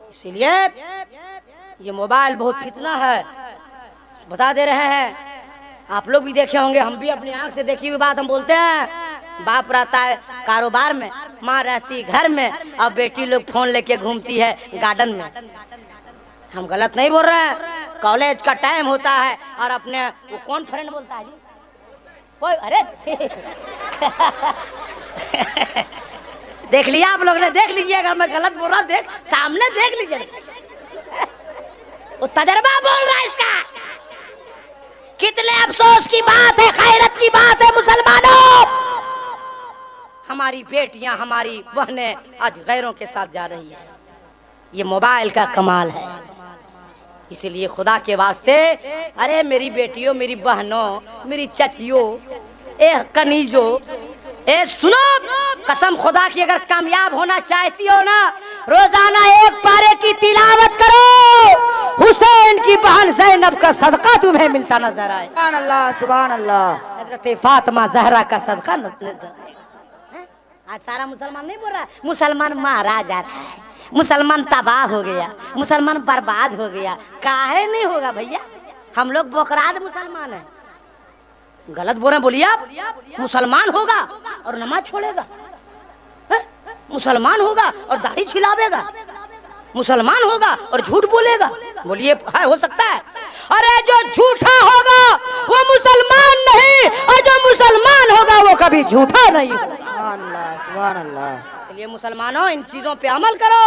इसीलिए ये मोबाइल बहुत फितना है, बता दे रहे हैं। आप लोग भी देखे होंगे, हम भी अपनी आंख से देखी हुई बात हम बोलते हैं। बाप रहता है कारोबार में, माँ रहती घर में, और बेटी लोग फोन लेके घूमती है गार्डन में। हम गलत नहीं बोल रहे हैं, कॉलेज का टाइम होता है और अपने वो कौन फ्रेंड बोलता है जी कोई, अरे देख लिया आप लोग ने, देख लीजिए अगर मैं गलत बोल रहा, देख सामने देख लीजिए। वो तजर्बा बोल रहा है इसका। कितने अफसोस की बात है, खैरत की बात है मुसलमानों, हमारी बेटियां हमारी बहनें आज गैरों के साथ जा रही है। ये मोबाइल का कमाल है। इसलिए खुदा के वास्ते, अरे मेरी बेटियों, मेरी बहनों, मेरी चचियों, ए कनीजों, ए सुनो, कसम खुदा की अगर कामयाब होना चाहती हो ना, रोजाना एक पारे की तिलावत करो, हुसैन की बहन ज़ैनब का सदका तुम्हें मिलता नजर आए। सुभान अल्लाह, सुभान अल्लाह। हज़रत फातिमा ज़हरा का सदका नजर आए। आज सारा मुसलमान नहीं बोल रहा, मुसलमान मारा जा रहा है, मुसलमान तबाह हो गया, मुसलमान बर्बाद हो गया। काहे नहीं होगा भैया, हम लोग बोकराद मुसलमान हैं। गलत बोल रहे हैं, बोलिए आप। मुसलमान होगा और नमाज छोड़ेगा, मुसलमान होगा और दाढ़ी छिलावेगा, मुसलमान होगा और झूठ बोलेगा, बोलिए है हो सकता है? अरे जो झूठा होगा वो मुसलमान नहीं, और जो मुसलमान होगा वो कभी झूठा नहीं होगा। सुभान अल्लाह, सुभान अल्लाह। इसलिए मुसलमानों इन चीजों पे अमल करो।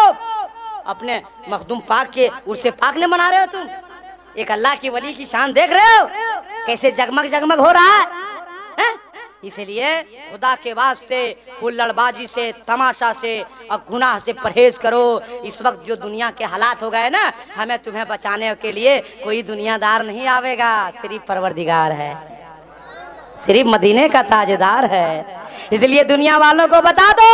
अपने मखदूम पाक के उर्से पाक ने मना रहे हो तुम, एक अल्लाह की वली की शान देख रहे हो कैसे जगमग जगमग हो रहा है? इसलिए खुदा के वास्ते हुल्लड़बाजी से, तमाशा से और गुनाह से परहेज करो। इस वक्त जो दुनिया के हालात हो गए ना, हमें तुम्हें बचाने के लिए कोई दुनियादार नहीं आवेगा, सिर्फ परवरदिगार है, सिर्फ मदीने का ताजदार है। इसलिए दुनिया वालों को बता दो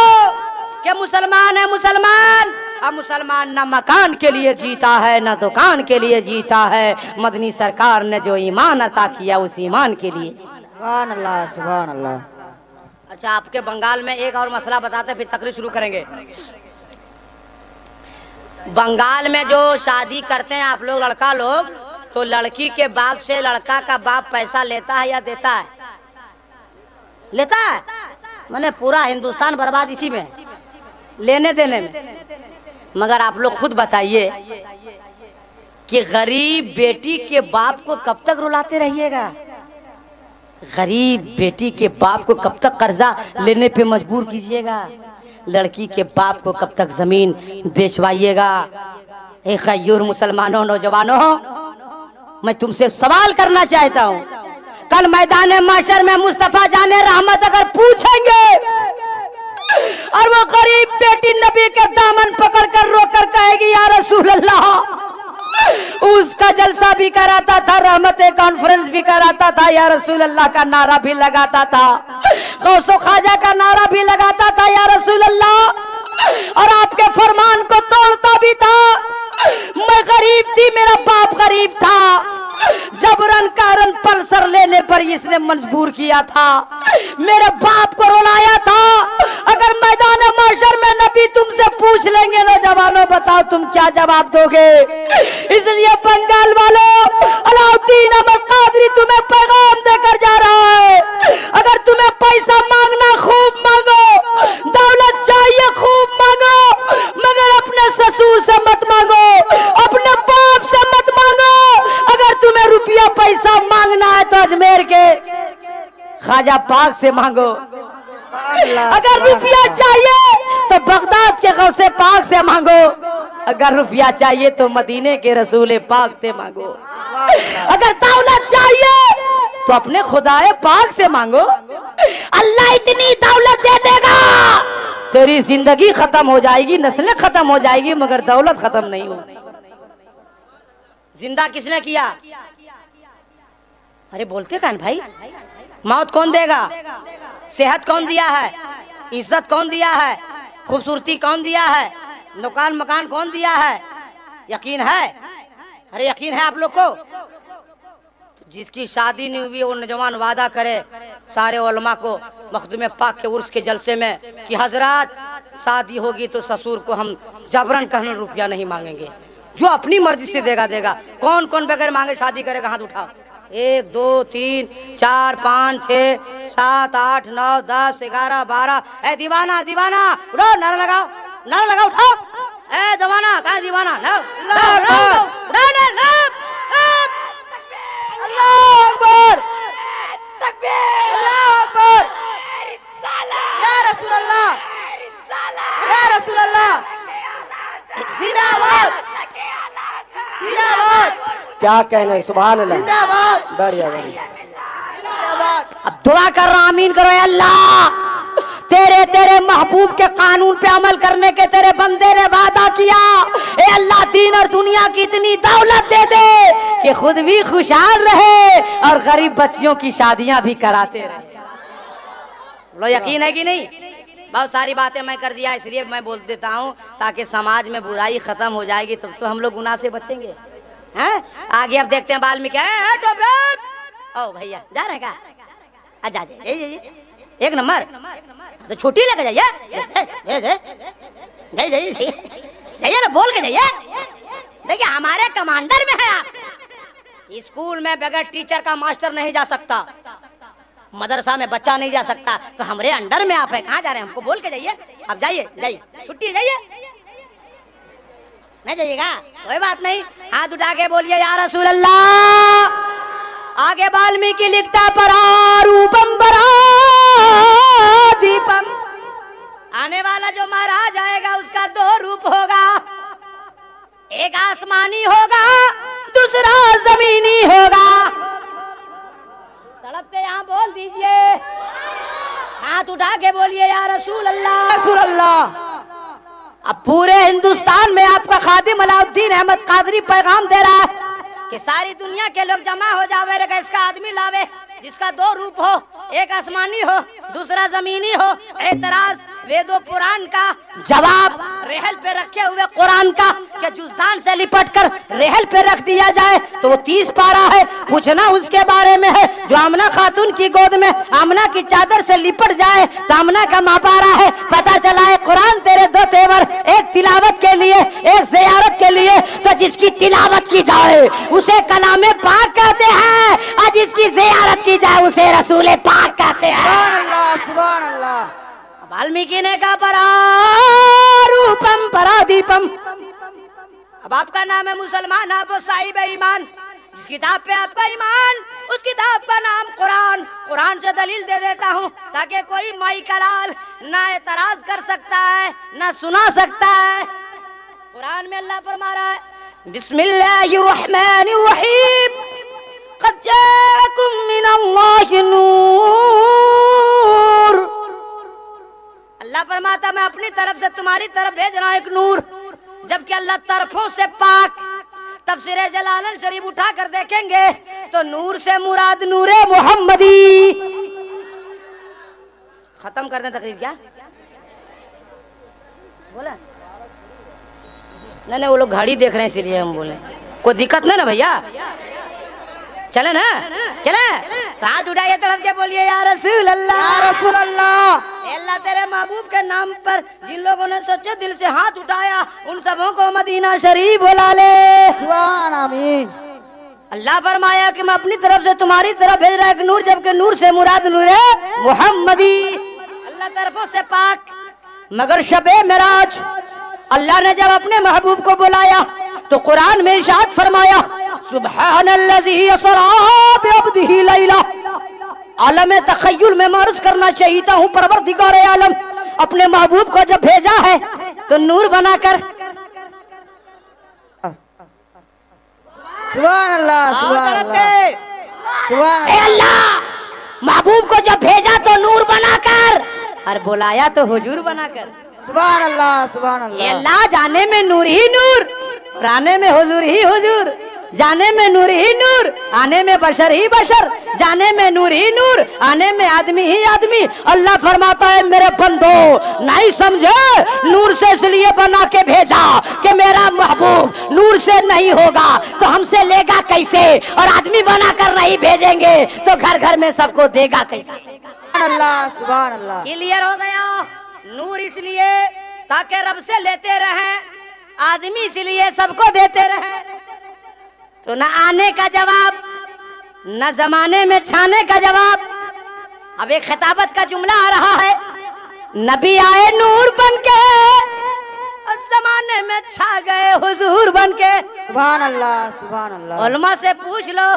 कि मुसलमान है मुसलमान, अब मुसलमान न मकान के लिए जीता है न दुकान के लिए जीता है, मदनी सरकार ने जो ईमान अता किया उस ईमान के लिए। सुभान अल्लाह, सुभान अल्लाह। अच्छा, आपके बंगाल में एक और मसला बताते फिर तकरीर शुरू करेंगे। बंगाल में जो शादी करते हैं आप लोग, लड़का लोग, तो लड़की के बाप से लड़का का बाप पैसा लेता है या देता है? लेता है। मैंने पूरा हिंदुस्तान बर्बाद इसी में, लेने देने में। मगर आप लोग खुद बताइए कि गरीब बेटी के बाप को कब तक रुलाते रहिएगा? गरीब बेटी के बाप को कब तक कर्जा लेने पे मजबूर कीजिएगा? लड़की के बाप को कब तक जमीन बेचवाइएगा? एक गैर मुसलमानों, नौजवानों, मैं तुमसे सवाल करना चाहता हूँ, कल मैदान माशर में मुस्तफा जाने रहमत अगर पूछेंगे और वो गरीब बेटी नबी के दामन पकड़ कर रोकर कहेगी या रसूल अल्लाह, उसका जलसा भी कराता था, रहमत कॉन्फ्रेंस भी कराता था, या रसूल अल्लाह का नारा भी लगाता था, गौसो ख्वाजा का नारा भी लगाता था या रसूल अल्लाह, और आपके फरमान को तोड़ता भी था। मैं गरीब थी, मेरा बाप गरीब था, जबरन कारण पल्सर लेने पर इसने मजबूर किया था, मेरे बाप को रुलाया था। अगर मैदान माशर में नबी तुमसे पूछ लेंगे नौजवानों, बताओ तुम क्या जवाब दोगे? इसलिए बंगाल वालों, अलाउद्दीन अहमद कादरी तुम्हें पैगाम देकर जा रहा है, अगर तुम्हें पैसा मांगना खूब मांगो, दौलत चाहिए खूब मांगो, मगर अपने ससुर से मत मांगो, अपने बाप से मत मांगो। अगर तुम्हें रुपया पैसा मांगना है तो अजमेर के ख्वाजा पाक से मांगो, अगर रुपया चाहिए तो बगदाद के गौसे पाक से मांगो, अगर रुपया चाहिए तो मदीने के रसूल पाक से मांगो, अगर दौलत चाहिए तो अपने खुदाए पाक से मांगो। अल्लाह इतनी दौलत दे देगा, तेरी जिंदगी खत्म हो जाएगी, नस्लें खत्म हो जाएगी, मगर दौलत खत्म नहीं होगी। जिंदा किसने किया? अरे बोलते कौन भाई? मौत कौन देगा? सेहत कौन दिया है? इज्जत कौन दिया है? खूबसूरती कौन दिया है? दुकान मकान कौन दिया है? यकीन है? अरे यकीन है आप लोग को? जिसकी शादी नहीं हुई वो नौजवान वादा करे सारे उलमा को मखदूम पाक के उर्स के जलसे में कि हजरत शादी होगी तो ससुर को हम जबरन कहना रुपया नहीं मांगेंगे, जो अपनी मर्जी से देगा देगा। कौन कौन बगैर मांगे शादी करेगा? हाथ उठाओ। 1 2 3 4 5 6 7 8 9 10 11 12। ए दीवाना दीवाना उठो, नारा लगाओ, नारा लगाओ, उठाओ। ए जवाना कहाँ दीवाना? क्या कहने, सुभान अल्लाह, बढ़िया बढ़िया। अब दुआ कर रहा, आमीन करो। अल्लाह तेरे महबूब के कानून पे अमल करने के तेरे बंदे ने वादा किया। ए अल्लाह दीन और दुनिया की इतनी दौलत दे दे कि खुद भी खुशहाल रहे और गरीब बच्चियों की शादियां भी कराते रहे। लो यकीन है कि नहीं? बहुत सारी बातें मैं कर दिया, इसलिए मैं बोल देता हूँ ताकि समाज में बुराई खत्म हो जाएगी, तब तो हम लोग गुनाह से बचेंगे। हैं? आगे अब देखते हैं बाल्मीकि। ओ भैया जा रहे हैं क्या? जा एक नंबर तो छुट्टी लेके जाइए, जाइए ना, बोल के जाइए। देखिए हमारे कमांडर में है आप। स्कूल में बगैर टीचर का मास्टर नहीं जा सकता, मदरसा में बच्चा नहीं जा सकता, तो हमारे अंडर में आप है। कहाँ जा रहे हैं? हमको बोल के जाइए। अब जाइए, जाइए, छुट्टी, जाइए। नहीं जाइएगा कोई बात नहीं, हाथ उठा के बोलिए या रसूल अल्लाह। आगे वाल्मीकि लिखता परारूपम परादीपम, आने वाला जो महाराज आएगा उसका 2 रूप होगा, एक आसमानी होगा, दूसरा जमीनी होगा। तड़प के यहाँ बोल दीजिए, हाथ उठा के बोलिए या रसूल अल्लाह, रसूल अल्लाह। अब पूरे हिंदुस्तान में आपका खादिम अलाउद्दीन अहमद कादरी पैगाम दे रहा है कि सारी दुनिया के लोग जमा हो जावे, इसका आदमी लावे जिसका 2 रूप हो, एक आसमानी हो, दूसरा जमीनी हो। एतराज वेदों पुराण का, जवाब रेहल पे रखे हुए कुरान का, कि जुज़दान से लिपट कर रेहल पे रख दिया जाए तो वो 30 पारा है। पूछना उसके बारे में है जो आमना खातून की गोद में आमना की चादर से लिपट जाए तो आमना का मापारा है। पता चला है कुरान तेरे 2 तेवर, एक तिलावत के लिए, एक ज़ियारत के लिए। तो जिसकी तिलावत की जाए उसे कलामे पाक कहते हैं, और जिसकी ज़ियारत की जाए उसे रसूले पाक कहते हैं। सुभान अल्लाह, सुभान अल्लाह। वाल्मीकि ने कहा परारूपम परादीपम। अब आपका नाम है मुसलमान, आप साहिब ईमान, जिस किताब पे आपका ईमान उस किताब का नाम कुरान। कुरान से दलील दे देता हूँ ताकि कोई माई कलाल ना एतराज कर सकता है, ना सुना सकता है। कुरान में अल्लाह फरमा रहा है बिस्मिल्लाहिर्रहमानिर्रहीम, क़द जाअकुम मिनल्लाहि नूर। अल्लाह फरमाता मैं अपनी तरफ से तुम्हारी तरफ भेज रहा हूं एक नूर, जबकि अल्लाह तरफों से पाक। तफसीरे जलालन शरीफ उठा कर देखेंगे तो नूर से मुराद नूरे मोहम्मदी। खत्म कर दें तकरीर क्या? बोला नहीं, वो लोग घड़ी देख रहे हैं इसलिए हम बोले। कोई दिक्कत नहीं ना भैया? चले ना, चले तो हाथ उठाइए तरफ के बोलिए या रसूल अल्लाह, या रसूल अल्लाह। अल्लाह तेरे महबूब के नाम पर जिन लोगों ने सच्चे दिल से हाथ उठाया उन सबों को मदीना शरीफ बुला ले। सुभान आमीन। अल्लाह फरमाया कि मैं अपनी तरफ से तुम्हारी तरफ भेज रहा एक नूर, जबकि नूर से मुराद नूरे मोहम्मदी। अल्लाह तरफों से पाक। मगर शबे मेराज अल्लाह ने जब अपने महबूब को बुलाया तो कुरान में इरशाद फरमाया सुब्हानल्लज़ी असरा बिअब्दिही लैला। आलम तखय्युल में मर्ज करना चाहता हूँ, परवरदिगार आलम अपने महबूब को जब भेजा है तो नूर बनाकर। सुभान अल्लाह, सुभान अल्लाह, सुभान अल्लाह महबूब को जब भेजा तो नूर बनाकर, और बुलाया तो हुजूर बनाकर। सुभान अल्लाह, सुभान अल्लाह। अल्लाह जाने में नूर ही नूर, और आने में हुजूर ही हुजूर। जाने में नूर ही नूर, आने में बशर ही बशर। जाने में नूर ही नूर, आने में आदमी ही आदमी। अल्लाह फरमाता है मेरे बंदो नहीं समझे, नूर से इसलिए बना के भेजा कि मेरा महबूब नूर से नहीं होगा तो हमसे लेगा कैसे, और आदमी बनाकर नहीं भेजेंगे तो घर घर में सबको देगा कैसे। सुभान अल्लाह, सुभान अल्लाह। क्लियर हो गया? नूर इसलिए ताकि रब से लेते रहे, आदमी इसलिए सबको देते रहे। तो न आने का जवाब, न जमाने में छाने का जवाब। अब एक खिताबत का जुमला आ रहा है, नबी आए नूर बनके और जमाने में छा गए हुजूर बनके। सुभान अल्लाह, सुभान अल्लाह। उलमा से पूछ लो,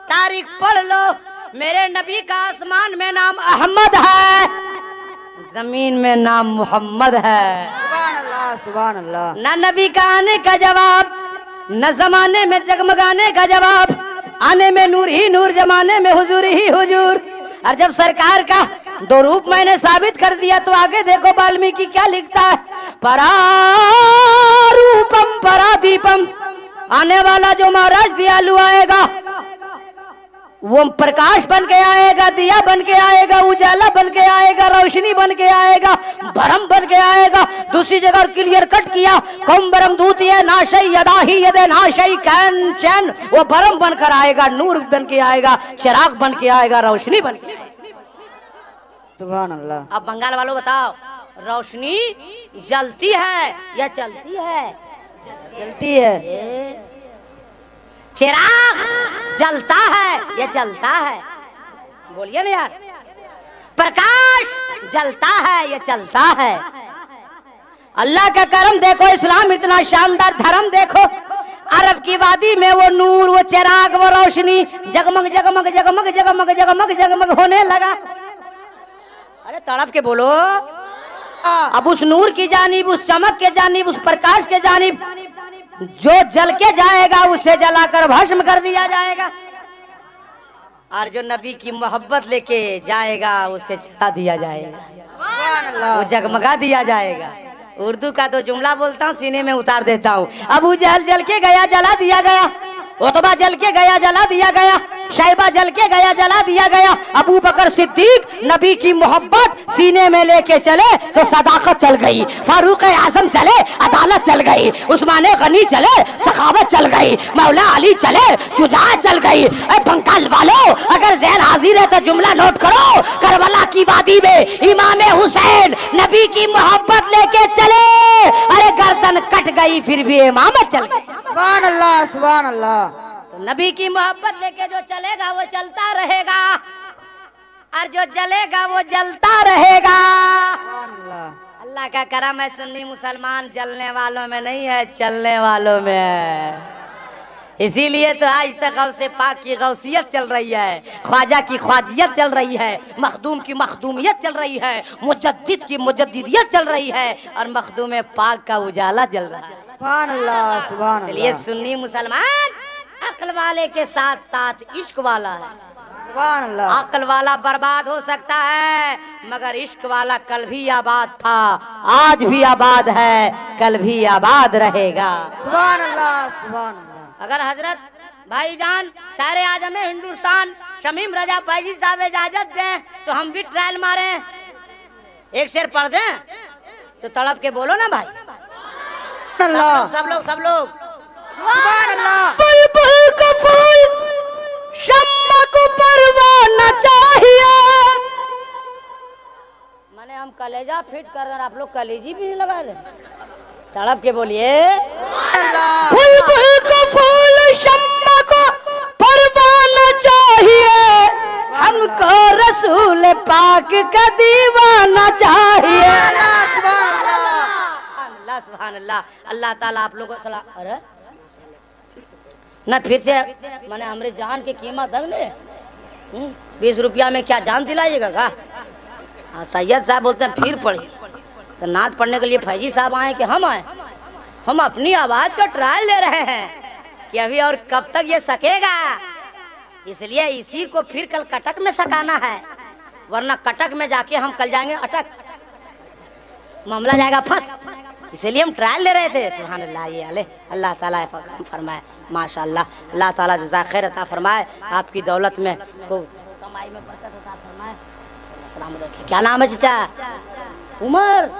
तारीख पढ़ लो, मेरे नबी का आसमान में नाम अहमद है, जमीन में नाम मोहम्मद है। सुभान अल्लाह, सुभान अल्लाह। न नबी का आने का जवाब, न जमाने में जगमगाने का जवाब। आने में नूर ही नूर, जमाने में हुजूर ही हुजूर। और जब सरकार का दो रूप मैंने साबित कर दिया तो आगे देखो वाल्मीकि क्या लिखता है, परारूपम परादीपम। आने वाला जो महाराज दयालु आएगा वो प्रकाश बन के आएगा, दिया बन के आएगा, उजाला बन के आएगा, रोशनी बन के आएगा, भरम बन के आएगा। दूसरी जगह क्लियर कट किया, कौम बरम दूती है नाशई यदाही यदे नाशई कैन चैन। वो भरम बनकर आएगा, नूर बन के आएगा, चिराग बन के आएगा, रोशनी बन के आएगा। सुभान अल्लाह। अब बंगाल वालों बताओ, रोशनी जलती है या चलती है? चलती है। चिराग जलता है या जलता है? बोलिए ना यार। प्रकाश जलता है या चलता है? अल्लाह का करम देखो, इस्लाम इतना शानदार धर्म देखो। अरब की वादी में वो नूर, वो चिराग, वो रोशनी जगमग जगमग जगमग जगमग जगमग जगमग होने लगा। अरे तड़प के बोलो। अब उस नूर की जानिब, उस चमक के जानिब, उस प्रकाश के जानिब जो जल के जाएगा उसे जलाकर भस्म कर दिया जाएगा, और जो नबी की मोहब्बत लेके जाएगा उसे जला दिया जाएगा, वो जगमगा दिया जाएगा। उर्दू का तो जुमला बोलता हूँ, सीने में उतार देता हूँ। अबू जहल जल के गया, जला दिया गया। उतबा जल के गया, जला दिया गया। शैबा जल के गया, जला दिया गया। अबू बकर सिद्दीक नबी की मोहब्बत सीने में लेके चले तो सदाकत चल गई। फारूक आजम चले, अदालत चल गई। उस्मान गनी चले, सखावत चल गई। मौला अली चले, शुजाअत चल गई। बंगाल वालों, अगर ज़हन हाजिर है तो जुमला नोट करो। करबला की वादी में इमाम हुसैन नबी की मोहब्बत लेके चले, अरे गर्दन कट गई फिर भी इमामत चल गई। सुभान अल्लाह, सुभान अल्लाह। तो नबी की मोहब्बत लेके जो चलेगा वो चलता रहेगा, और जो जलेगा वो जलता रहेगा। अल्लाह का करम है, सुन्नी मुसलमान जलने वालों में नहीं है, चलने वालों में है। इसीलिए तो आज तक गौसे पाक की गौसियत चल रही है, ख्वाजा की ख्वाजियत चल रही है, मखदूम की मखदूमियत चल रही है, मुजद्दिद की मुजद्दिदियत चल रही है, और मखदूम पाक का उजाला चल रहा है। सुभान अल्लाह, सुभान अल्लाह। इसलिए सुन्नी मुसलमान अक्ल वाले के साथ साथ इश्क वाला है। सुभान अल्लाह। अक्ल वाला बर्बाद हो सकता है, मगर इश्क वाला कल भी आबाद था, आज भी आबाद है, कल भी आबाद रहेगा। सुभान अल्लाह, सुभान अल्लाह। अगर हजरत भाईजान सारे आजम हिंदुस्तान शमीम रजा फैजी साहब इजाजत दें तो हम भी ट्रायल मारें, एक शेर पढ़ दें तो तड़प के बोलो ना भाई। सब लोग सुभान अल्लाह। बुलबुल को फूल, शम्मा को परवाना चाहिए। माने हम कलेजा फिट कर रहे हैं, आप लोग कलेजी भी नहीं लगा रहे। तड़प के बोलिए। बुलबुल को फूल, शम्मा को परवाना चाहिए, हमको रसूल पाक का दीवाना चाहिए। अल्लाह सुभान अल्लाह। अल्लाह ताला आप लोगों को सलाह। अरे ना फिर से मैंने हमरे जान की कीमत है ने 20 रुपया में क्या जान दिलाइएगा का? सैयद साहब बोलते हैं फिर पढ़ी, तो नात पढ़ने के लिए फैजी साहब आए कि हम आए? हम अपनी आवाज का ट्रायल ले रहे हैं कि अभी और कब तक ये सकेगा, इसलिए इसी को फिर कल कटक में सकाना है, वरना कटक में जाके हम कल जाएंगे अटक, मामला जाएगा फंस। इसलिए हम ट्रायल ले रहे थे। सुभान अल्लाह। ये अल्लाह ताला फरमाए, माशाअल्लाह, अल्लाह ताला जज़ा खैर अता फरमाए, आपकी दौलत में खूब कमाई में बरकत अता फरमाए। सलाम अलैकुम। क्या नाम है चचा? उमर।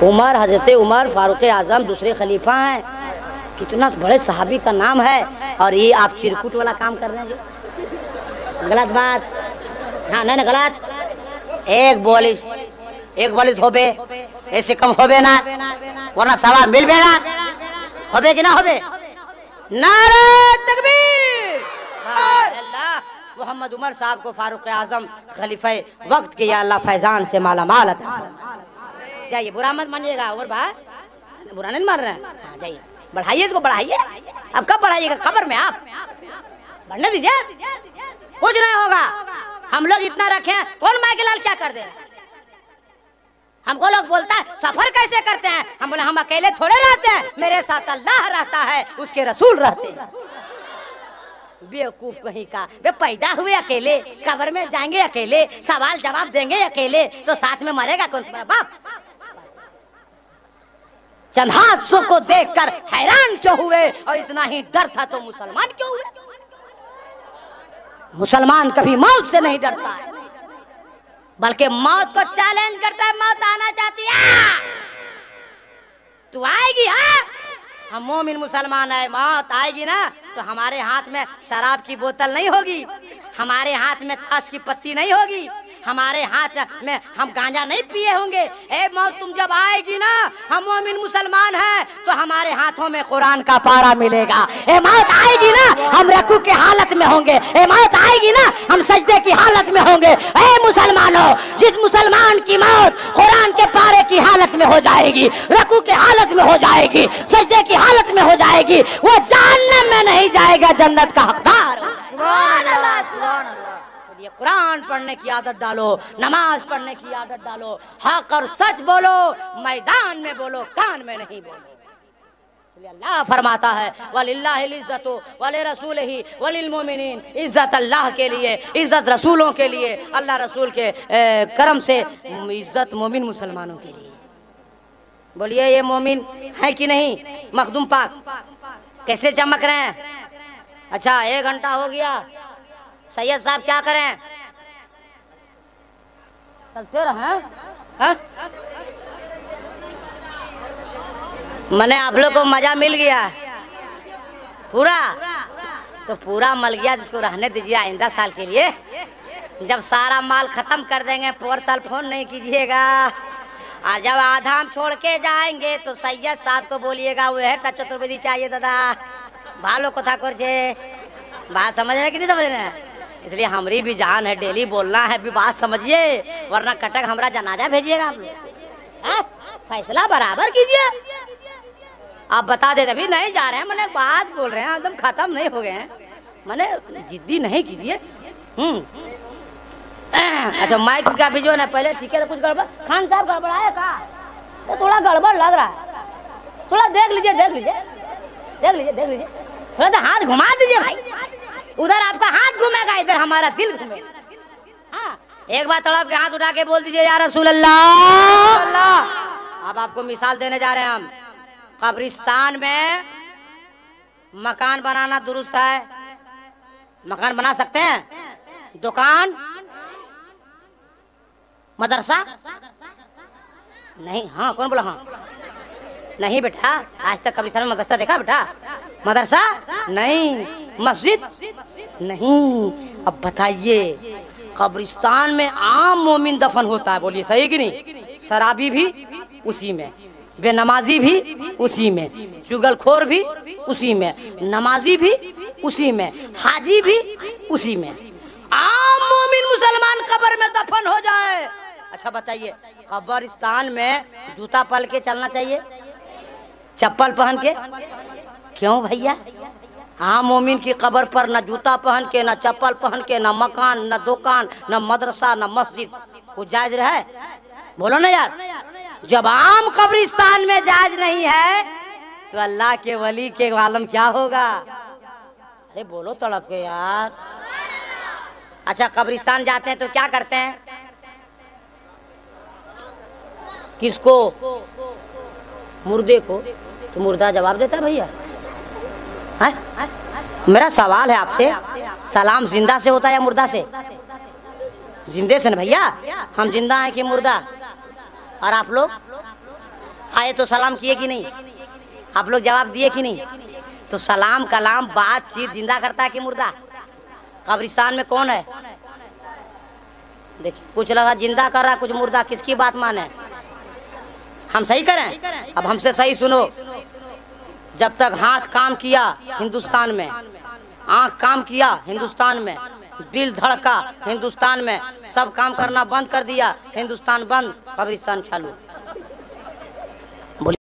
उमर हजरत उमर फारूक आजम दूसरे खलीफा हैं। कितना बड़े सहाबी का नाम है, और ये आप चिरकुट वाला काम कर रहे हैं। गलत बात। हाँ नहीं गलत। एक बोली एक बलित होबे ऐसे कम होबे ना, वरना सवाब मिल बेना होबे कि ना होबे। नारे तकबीर। अल्लाह मोहम्मद उमर साहब को फारूक आजम खलीफा वक्त के या अल्लाह फैजान से माला माल अता फरमा। जाइए बुरा मत मानिएगा उमर भाई, बुरा नहीं मार रहे हैं। हाँ जाइए बढ़ाइए इसको बढ़ाइए। अब कब बढ़ाइएगा कब्र में, आप बढ़ने दीजिए, कुछ नहीं होगा। हम लोग इतना रखे, कौन माई के लाल क्या कर दे। हमको लोग बोलता है सफर कैसे करते हैं, हम बोले हम अकेले थोड़े रहते हैं, मेरे साथ अल्लाह रहता है, उसके रसूल रहते हैं। बेवकूफ कहीं का, वे पैदा हुए अकेले, कब्र में जाएंगे अकेले, सवाल जवाब देंगे अकेले, तो साथ में मरेगा कौन तुम्हारा बाप। चंद हादसों को देखकर हैरान क्यों हुए, और इतना ही डर था तो मुसलमान क्यों हुए। मुसलमान कभी मौत से नहीं डरता है, बल्कि मौत को चैलेंज करता है। मौत आना चाहती है तू आएगी। हाँ हम मोमिन मुसलमान है, मौत आएगी ना तो हमारे हाथ में शराब की बोतल नहीं होगी, हमारे हाथ में ताश की पत्ती नहीं होगी, हमारे हाथ में हम गांजा नहीं पिए होंगे। ए मौत तुम जब आएगी ना, हम मोमिन मुसलमान हैं, तो हमारे हाथों में कुरान का पारा मिलेगा। ए मौत आएगी ना, हम रकू के हालत में होंगे। ए मौत आएगी ना, हम सजदे की हालत में होंगे। ए मुसलमानों, जिस मुसलमान की मौत कुरान के पारे की हालत में हो जाएगी, रकू के हालत में हो जाएगी, सजदे की हालत में हो जाएगी, वो जहन्नम में नहीं जाएगा, जन्नत का हकदार। सुभान अल्लाह, सुभान अल्लाह। ये कुरान पढ़ने की आदत डालो, नमाज पढ़ने की आदत डालो, हक और सच बोलो, मैदान में बोलो, कान में नहीं बोलो। अल्लाह फरमाता है वलिल्लाहिल इज्जतु वले रसूलिही वलिल मोमिनीन, इज्जत अल्लाह के लिए, इज्जत रसूलों के लिए, अल्लाह रसूल के करम से इज्जत मोमिन मुसलमानों के लिए। बोलिए ये मोमिन है कि नहीं। मखदूम पाक कैसे चमक रहे हैं। अच्छा 1 घंटा हो गया, सैयद साहब क्या करें, चलते रहे। मैंने आप लोग को मजा मिल गया पूरा, तो पूरा मल गया, जिसको रहने दीजिए आइंदा साल के लिए। जब सारा माल खत्म कर देंगे पर साल फोन नहीं कीजिएगा, और जब आधा हम छोड़ के जाएंगे तो सैयद साहब को बोलिएगा वो है चतुर्वेदी चाहिए दादा, भालो कथा कर बात समझ रहे कि नहीं समझ रहे हैं। इसलिए हमारी भी जान है, डेली बोलना है, भी बात समझिए, वरना कटक हमरा जनाजा भेजिएगा आप लोग। फैसला बराबर कीजिए। आप बता दे अभी नहीं जा रहे हैं, मैंने बात बोल रहे हैं, एकदम खत्म नहीं हो गए हैं, मैंने जिद्दी नहीं कीजिए। अच्छा माइक का भी जो ना पहले ठीक है, तो कुछ गड़बड़ खान साहब गड़बड़ाया का, तो थोड़ा गड़बड़ लग रहा है, थोड़ा देख लीजिए देख लीजिए देख लीजिए देख लीजिए, थोड़ा सा हाथ घुमा दीजिए भाई, उधर आपका हाथ घूमेगा, इधर हमारा दिल घूमेगा। हाँ एक बार तड़प के हाथ उठा के बोल दीजिए या रसूल अल्लाह। अब आपको मिसाल देने जा रहे हैं हम। कब्रिस्तान में मकान बनाना दुरुस्त है, मकान बना सकते हैं, दुकान मदरसा नहीं। हाँ कौन बोला हाँ नहीं बेटा, आज तक कब्रिस्तान में मदरसा देखा बेटा, मदरसा नहीं, मस्जिद नहीं। अब बताइए कब्रिस्तान में आम मोमिन दफन होता है, बोलिए सही कि नहीं। शराबी भी उसी में, बेनमाजी भी उसी में, चुगलखोर भी उसी में, नमाजी भी उसी में, हाजी भी उसी में। आम मोमिन मुसलमान कब्र में दफन हो जाए। अच्छा बताइए कब्रिस्तान में जूता पहन के चलना चाहिए, चप्पल पहन के? क्यों भैया? आम मोमिन की कब्र पर न जूता पहन के, न चप्पल पहन के, न मकान, न दुकान, न मदरसा, न मस्जिद, कुछ जायज रहे? बोलो ना यार। जब आम कब्रिस्तान में जायज नहीं है तो अल्लाह के वली के आलम क्या होगा? अरे बोलो तड़प के यार। अच्छा कब्रिस्तान जाते हैं तो क्या करते हैं? किसको? मुर्दे को। तो मुर्दा जवाब देता है भैया? मेरा सवाल है आपसे, सलाम जिंदा से होता है या मुर्दा से? जिंदे से ना भैया। हम जिंदा हैं कि मुर्दा? और आप लोग आए तो सलाम किए कि नहीं? आप लोग जवाब दिए कि नहीं? तो सलाम कलाम बातचीत जिंदा करता है कि मुर्दा? कब्रिस्तान में कौन है? देखिए कुछ लगा जिंदा कर रहा, कुछ मुर्दा, किसकी बात माने? हम सही करें? अब हमसे सही सुनो। जब तक हाथ काम किया हिंदुस्तान में, आंख काम किया हिंदुस्तान में, दिल धड़का हिंदुस्तान में, सब काम करना बंद कर दिया हिंदुस्तान बंद, कब्रिस्तान चालू।